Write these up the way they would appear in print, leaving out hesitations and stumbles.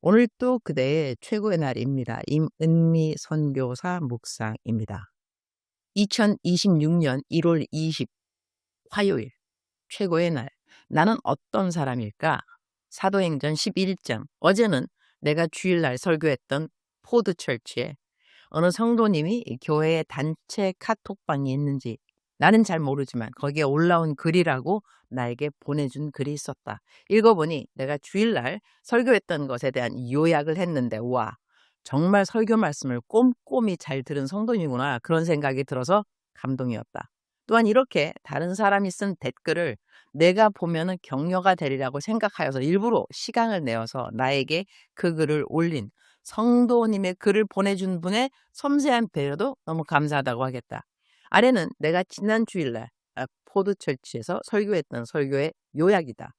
오늘 또 그대의 최고의 날입니다. 임은미 선교사 묵상입니다. 2026년 1월 20 화요일 최고의 날. 나는 어떤 사람일까? 사도행전 11장. 어제는 내가 주일날 설교했던 포드철치에 어느 성도님이 교회에 단체 카톡방이 있는지 나는 잘 모르지만 거기에 올라온 글이라고 나에게 보내준 글이 있었다. 읽어보니 내가 주일날 설교했던 것에 대한 요약을 했는데 와, 정말 설교 말씀을 꼼꼼히 잘 들은 성도님이구나, 그런 생각이 들어서 감동이었다. 또한 이렇게 다른 사람이 쓴 댓글을 내가 보면은 격려가 되리라고 생각하여서 일부러 시간을 내어서 나에게 그 글을 올린 성도님의 글을 보내준 분의 섬세한 배려도 너무 감사하다고 하겠다. 아래는 내가 지난 주일날 포드철치에서 설교했던 설교의 요약이다.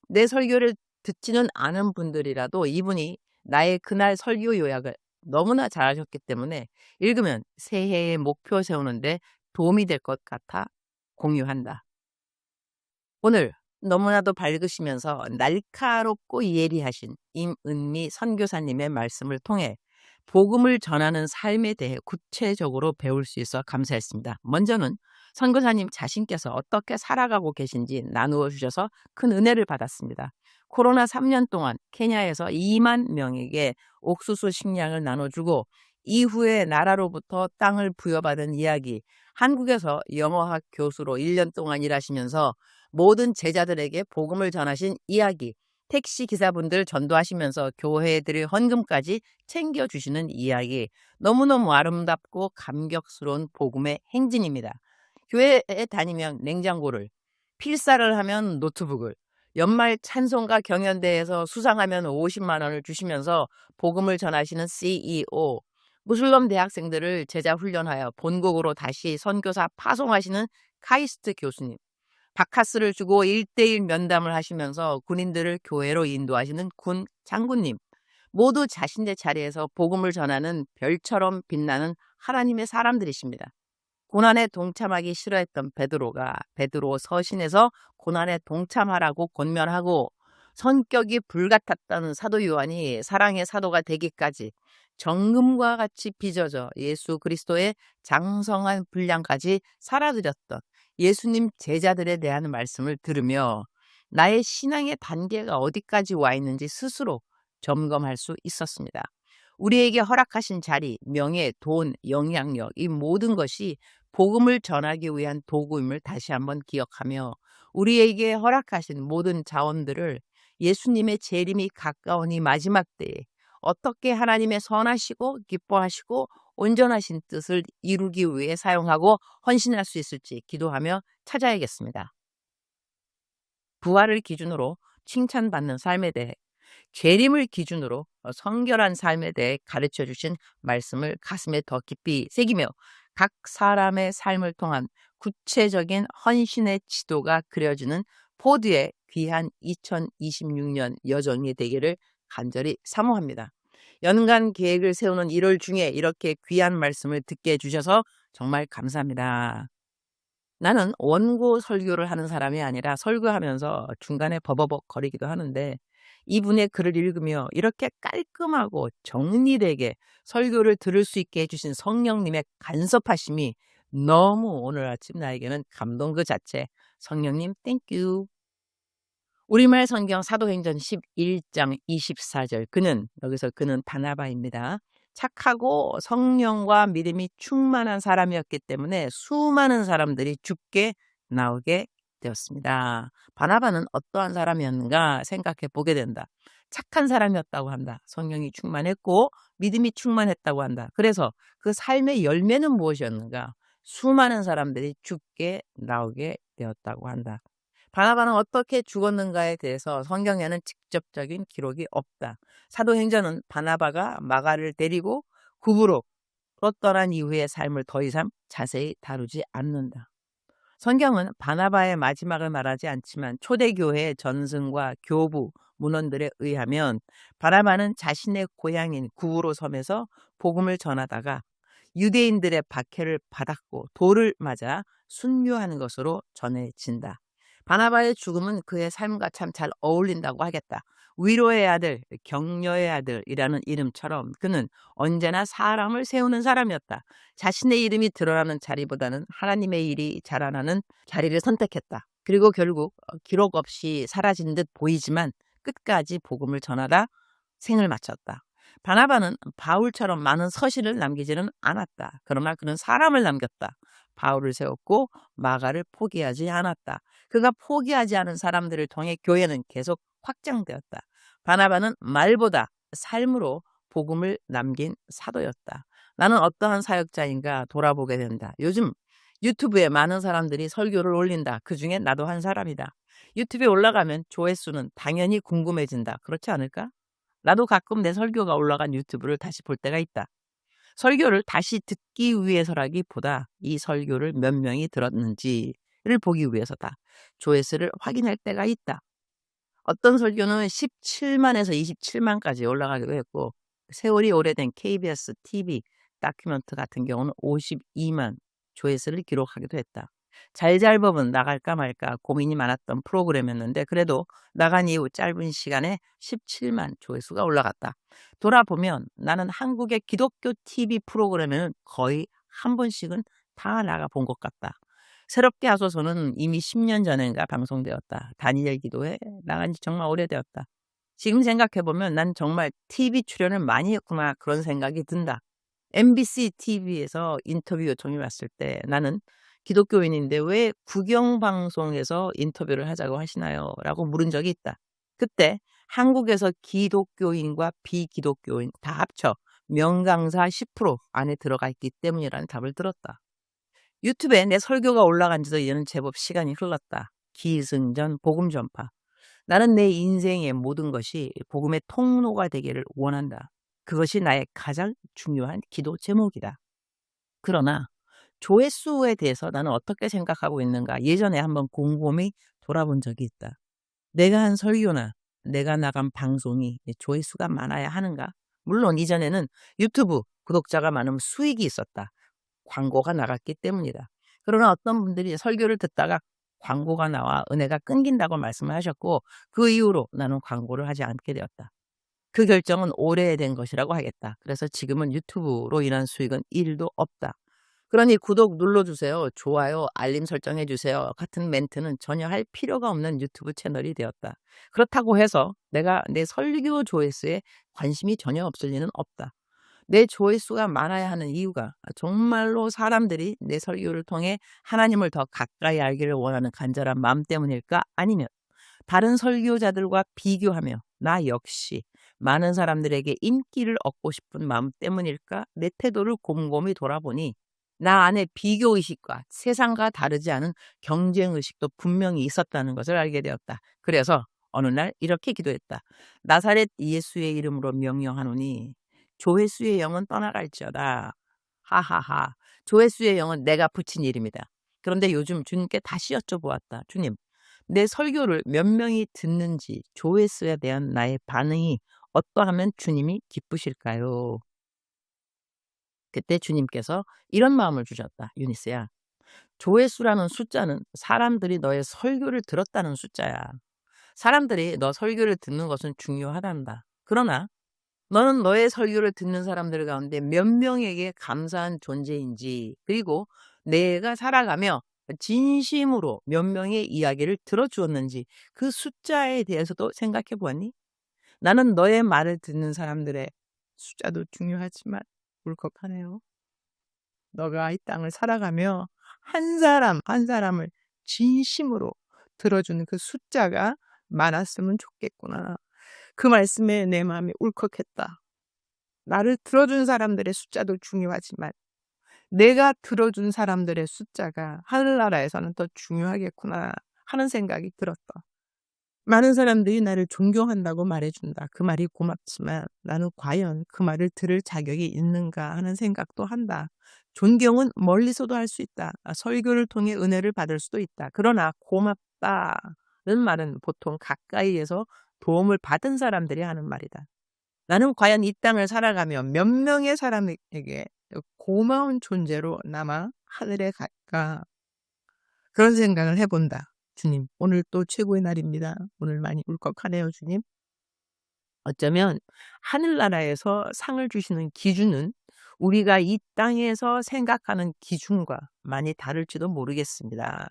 내 설교를 듣지는 않은 분들이라도 이분이 나의 그날 설교 요약을 너무나 잘하셨기 때문에 읽으면 새해의 목표 세우는데 도움이 될 것 같아 공유한다. 오늘 너무나도 밝으시면서 날카롭고 예리하신 임은미 선교사님의 말씀을 통해 복음을 전하는 삶에 대해 구체적으로 배울 수 있어 감사했습니다. 먼저는 선교사님 자신께서 어떻게 살아가고 계신지 나누어 주셔서 큰 은혜를 받았습니다. 코로나 3년 동안 케냐에서 2만 명에게 옥수수 식량을 나눠주고 이후에 나라로부터 땅을 부여받은 이야기, 한국에서 영어학 교수로 1년 동안 일하시면서 모든 제자들에게 복음을 전하신 이야기, 택시 기사분들 전도하시면서 교회에 드릴 헌금까지 챙겨주시는 이야기, 너무너무 아름답고 감격스러운 복음의 행진입니다. 교회에 다니면 냉장고를, 필사를 하면 노트북을, 연말 찬송가 경연대회에서 수상하면 50만 원을 주시면서 복음을 전하시는 CEO, 무슬럼 대학생들을 제자 훈련하여 본국으로 다시 선교사 파송하시는 카이스트 교수님, 바카스를 주고 1대1 면담을 하시면서 군인들을 교회로 인도하시는 군 장군님, 모두 자신의 자리에서 복음을 전하는 별처럼 빛나는 하나님의 사람들이십니다. 고난에 동참하기 싫어했던 베드로가 베드로 서신에서 고난에 동참하라고 권면하고, 성격이 불같았던 사도 요한이 사랑의 사도가 되기까지 정금과 같이 빚어져 예수 그리스도의 장성한 분량까지 살아드렸던 예수님 제자들에 대한 말씀을 들으며 나의 신앙의 단계가 어디까지 와 있는지 스스로 점검할 수 있었습니다. 우리에게 허락하신 자리, 명예, 돈, 영향력, 이 모든 것이 복음을 전하기 위한 도구임을 다시 한번 기억하며 우리에게 허락하신 모든 자원들을 예수님의 재림이 가까운 이 마지막 때에 어떻게 하나님의 선하시고 기뻐하시고 온전하신 뜻을 이루기 위해 사용하고 헌신할 수 있을지 기도하며 찾아야겠습니다. 부활을 기준으로 칭찬받는 삶에 대해, 재림을 기준으로 성결한 삶에 대해 가르쳐 주신 말씀을 가슴에 더 깊이 새기며 각 사람의 삶을 통한 구체적인 헌신의 지도가 그려지는 포드의 귀한 2026년 여정이 되기를 간절히 사모합니다. 연간 계획을 세우는 1월 중에 이렇게 귀한 말씀을 듣게 해주셔서 정말 감사합니다. 나는 원고 설교를 하는 사람이 아니라 설교하면서 중간에 버버벅 거리기도 하는데, 이분의 글을 읽으며 이렇게 깔끔하고 정리되게 설교를 들을 수 있게 해주신 성령님의 간섭하심이 너무 오늘 아침 나에게는 감동 그 자체. 성령님 땡큐. 우리말 성경 사도행전 11장 24절. 여기서 그는 바나바입니다. 착하고 성령과 믿음이 충만한 사람이었기 때문에 수많은 사람들이 죽게 나오게 되었습니다. 바나바는 어떠한 사람이었는가 생각해 보게 된다. 착한 사람이었다고 한다. 성령이 충만했고 믿음이 충만했다고 한다. 그래서 그 삶의 열매는 무엇이었는가? 수많은 사람들이 죽게 나오게 되었다고 한다. 바나바는 어떻게 죽었는가에 대해서 성경에는 직접적인 기록이 없다. 사도행전은 바나바가 마가를 데리고 구부로 떠난 이후의 삶을 더 이상 자세히 다루지 않는다. 성경은 바나바의 마지막을 말하지 않지만 초대교회의 전승과 교부, 문헌들에 의하면 바나바는 자신의 고향인 구부로 섬에서 복음을 전하다가 유대인들의 박해를 받았고 돌을 맞아 순교하는 것으로 전해진다. 바나바의 죽음은 그의 삶과 참 잘 어울린다고 하겠다. 위로의 아들, 격려의 아들이라는 이름처럼 그는 언제나 사람을 세우는 사람이었다. 자신의 이름이 드러나는 자리보다는 하나님의 일이 자라나는 자리를 선택했다. 그리고 결국 기록 없이 사라진 듯 보이지만 끝까지 복음을 전하다 생을 마쳤다. 바나바는 바울처럼 많은 서신을 남기지는 않았다. 그러나 그는 사람을 남겼다. 바울을 세웠고 마가를 포기하지 않았다. 그가 포기하지 않은 사람들을 통해 교회는 계속 확장되었다. 바나바는 말보다 삶으로 복음을 남긴 사도였다. 나는 어떠한 사역자인가 돌아보게 된다. 요즘 유튜브에 많은 사람들이 설교를 올린다. 그중에 나도 한 사람이다. 유튜브에 올라가면 조회수는 당연히 궁금해진다. 그렇지 않을까? 나도 가끔 내 설교가 올라간 유튜브를 다시 볼 때가 있다. 설교를 다시 듣기 위해서라기보다 이 설교를 몇 명이 들었는지를 보기 위해서다. 조회수를 확인할 때가 있다. 어떤 설교는 17만에서 27만까지 올라가기도 했고 세월이 오래된 KBS TV 다큐멘트 같은 경우는 52만 조회수를 기록하기도 했다. 잘잘법은 나갈까 말까 고민이 많았던 프로그램이었는데 그래도 나간 이후 짧은 시간에 17만 조회수가 올라갔다. 돌아보면 나는 한국의 기독교 TV 프로그램에는 거의 한 번씩은 다 나가 본 것 같다. 새롭게 하소서는 이미 10년 전인가 방송되었다. 다니엘 기도회 나간 지 정말 오래되었다. 지금 생각해보면 난 정말 TV 출연을 많이 했구나 그런 생각이 든다. MBC TV에서 인터뷰 요청이 왔을 때 나는 기독교인인데 왜 국영방송에서 인터뷰를 하자고 하시나요? 라고 물은 적이 있다. 그때 한국에서 기독교인과 비기독교인 다 합쳐 명강사 10% 안에 들어가 있기 때문이라는 답을 들었다. 유튜브에 내 설교가 올라간 지도 이제는 제법 시간이 흘렀다. 기승전 복음 전파. 나는 내 인생의 모든 것이 복음의 통로가 되기를 원한다. 그것이 나의 가장 중요한 기도 제목이다. 그러나 조회수에 대해서 나는 어떻게 생각하고 있는가 예전에 한번 곰곰이 돌아본 적이 있다. 내가 한 설교나 내가 나간 방송이 조회수가 많아야 하는가? 물론 이전에는 유튜브 구독자가 많으면 수익이 있었다. 광고가 나갔기 때문이다. 그러나 어떤 분들이 설교를 듣다가 광고가 나와 은혜가 끊긴다고 말씀을 하셨고 그 이후로 나는 광고를 하지 않게 되었다. 그 결정은 오래된 것이라고 하겠다. 그래서 지금은 유튜브로 인한 수익은 1도 없다. 그러니 구독 눌러주세요. 좋아요, 알림 설정해주세요. 같은 멘트는 전혀 할 필요가 없는 유튜브 채널이 되었다. 그렇다고 해서 내가 내 설교 조회수에 관심이 전혀 없을 리는 없다. 내 조회수가 많아야 하는 이유가 정말로 사람들이 내 설교를 통해 하나님을 더 가까이 알기를 원하는 간절한 마음 때문일까? 아니면 다른 설교자들과 비교하며 나 역시 많은 사람들에게 인기를 얻고 싶은 마음 때문일까? 내 태도를 곰곰이 돌아보니 나 안에 비교의식과 세상과 다르지 않은 경쟁의식도 분명히 있었다는 것을 알게 되었다. 그래서 어느 날 이렇게 기도했다. 나사렛 예수의 이름으로 명령하노니 조회수의 영은 떠나갈지어다. 하하하. 조회수의 영은 내가 붙인 이름이다. 그런데 요즘 주님께 다시 여쭤보았다. 주님, 내 설교를 몇 명이 듣는지 조회수에 대한 나의 반응이 어떠하면 주님이 기쁘실까요? 그때 주님께서 이런 마음을 주셨다. 유니스야, 조회수라는 숫자는 사람들이 너의 설교를 들었다는 숫자야. 사람들이 너 설교를 듣는 것은 중요하단다. 그러나 너는 너의 설교를 듣는 사람들 가운데 몇 명에게 감사한 존재인지 그리고 내가 살아가며 진심으로 몇 명의 이야기를 들어주었는지 그 숫자에 대해서도 생각해 보았니? 나는 너의 말을 듣는 사람들의 숫자도 중요하지만 울컥하네요. 너가 이 땅을 살아가며 한 사람 한 사람을 진심으로 들어주는 그 숫자가 많았으면 좋겠구나. 그 말씀에 내 마음이 울컥했다. 나를 들어준 사람들의 숫자도 중요하지만 내가 들어준 사람들의 숫자가 하늘나라에서는 더 중요하겠구나 하는 생각이 들었다. 많은 사람들이 나를 존경한다고 말해준다. 그 말이 고맙지만 나는 과연 그 말을 들을 자격이 있는가 하는 생각도 한다. 존경은 멀리서도 할 수 있다. 설교를 통해 은혜를 받을 수도 있다. 그러나 고맙다는 말은 보통 가까이에서 도움을 받은 사람들이 하는 말이다. 나는 과연 이 땅을 살아가며 몇 명의 사람에게 고마운 존재로 남아 하늘에 갈까? 그런 생각을 해본다. 주님, 오늘 또 최고의 날입니다. 오늘 많이 울컥하네요, 주님. 어쩌면 하늘나라에서 상을 주시는 기준은 우리가 이 땅에서 생각하는 기준과 많이 다를지도 모르겠습니다.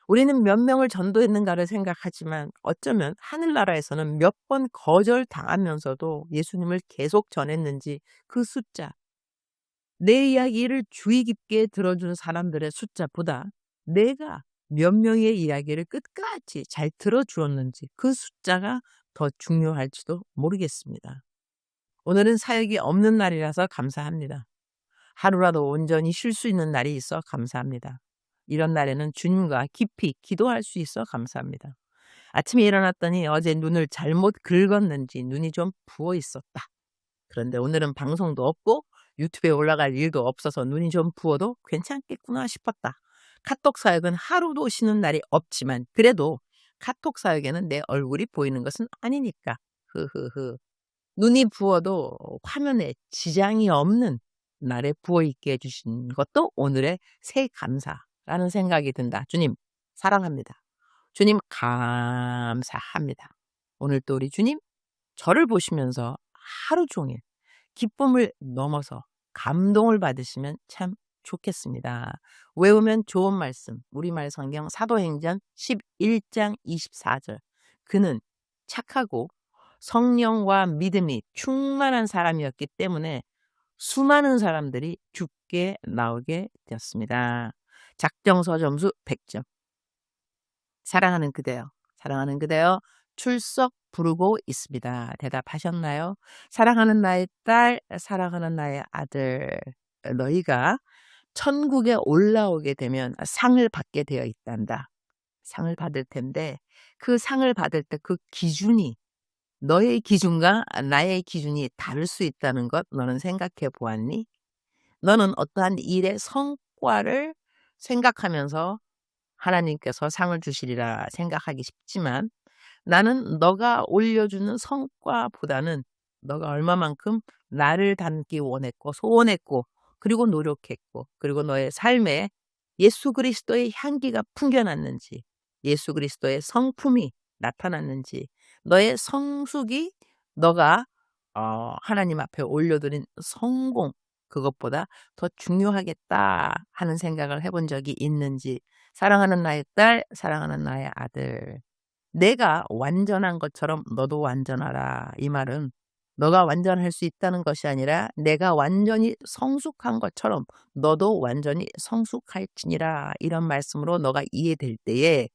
우리는 몇 명을 전도했는가를 생각하지만 어쩌면 하늘나라에서는 몇 번 거절당하면서도 예수님을 계속 전했는지 그 숫자, 내 이야기를 주의 깊게 들어준 사람들의 숫자보다 내가 몇 명의 이야기를 끝까지 잘 들어주었는지 그 숫자가 더 중요할지도 모르겠습니다. 오늘은 사역이 없는 날이라서 감사합니다. 하루라도 온전히 쉴 수 있는 날이 있어 감사합니다. 이런 날에는 주님과 깊이 기도할 수 있어 감사합니다. 아침에 일어났더니 어제 눈을 잘못 긁었는지 눈이 좀 부어 있었다. 그런데 오늘은 방송도 없고 유튜브에 올라갈 일도 없어서 눈이 좀 부어도 괜찮겠구나 싶었다. 카톡 사역은 하루도 쉬는 날이 없지만 그래도 카톡 사역에는 내 얼굴이 보이는 것은 아니니까. 흐흐흐. 눈이 부어도 화면에 지장이 없는 날에 부어있게 해주신 것도 오늘의 새 감사라는 생각이 든다. 주님 사랑합니다. 주님 감사합니다. 오늘 또 우리 주님 저를 보시면서 하루 종일 기쁨을 넘어서 감동을 받으시면 참 좋겠습니다. 외우면 좋은 말씀, 우리말 성경 사도행전 11장 24절. 그는 착하고 성령과 믿음이 충만한 사람이었기 때문에 수많은 사람들이 죽게 나오게 되었습니다. 작정서 점수 100점. 사랑하는 그대여, 사랑하는 그대여, 출석 부르고 있습니다. 대답하셨나요? 사랑하는 나의 딸, 사랑하는 나의 아들, 너희가 천국에 올라오게 되면 상을 받게 되어 있단다. 상을 받을 텐데 그 상을 받을 때 그 기준이 너의 기준과 나의 기준이 다를 수 있다는 것 너는 생각해 보았니? 너는 어떠한 일의 성과를 생각하면서 하나님께서 상을 주시리라 생각하기 쉽지만 나는 너가 올려주는 성과보다는 너가 얼마만큼 나를 닮기 원했고 소원했고 그리고 노력했고 그리고 너의 삶에 예수 그리스도의 향기가 풍겨났는지 예수 그리스도의 성품이 나타났는지 너의 성숙이 너가 하나님 앞에 올려드린 성공 그것보다 더 중요하겠다 하는 생각을 해본 적이 있는지 사랑하는 나의 딸, 사랑하는 나의 아들 내가 완전한 것처럼 너도 완전하라. 이 말은 너가 완전할 수 있다는 것이 아니라 내가 완전히 성숙한 것처럼 너도 완전히 성숙할지니라. 이런 말씀으로 너가 이해될 때에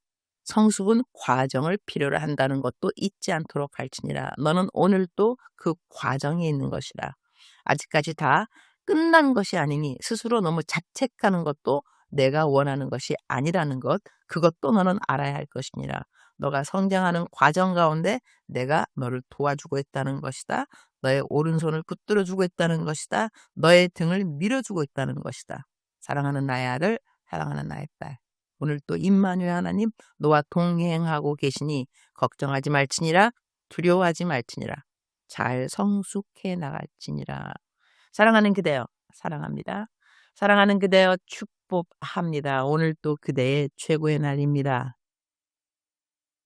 성숙은 과정을 필요로 한다는 것도 잊지 않도록 할지니라. 너는 오늘도 그 과정에 있는 것이라. 아직까지 다 끝난 것이 아니니 스스로 너무 자책하는 것도 내가 원하는 것이 아니라는 것, 그것도 너는 알아야 할 것이니라. 너가 성장하는 과정 가운데 내가 너를 도와주고 있다는 것이다. 너의 오른손을 붙들어주고 있다는 것이다. 너의 등을 밀어주고 있다는 것이다. 사랑하는 나의 아들, 사랑하는 나의 딸. 오늘 또 임마누엘 하나님 너와 동행하고 계시니 걱정하지 말지니라 두려워하지 말지니라 잘 성숙해 나갈지니라. 사랑하는 그대여 사랑합니다. 사랑하는 그대여 축복합니다. 오늘 또 그대의 최고의 날입니다.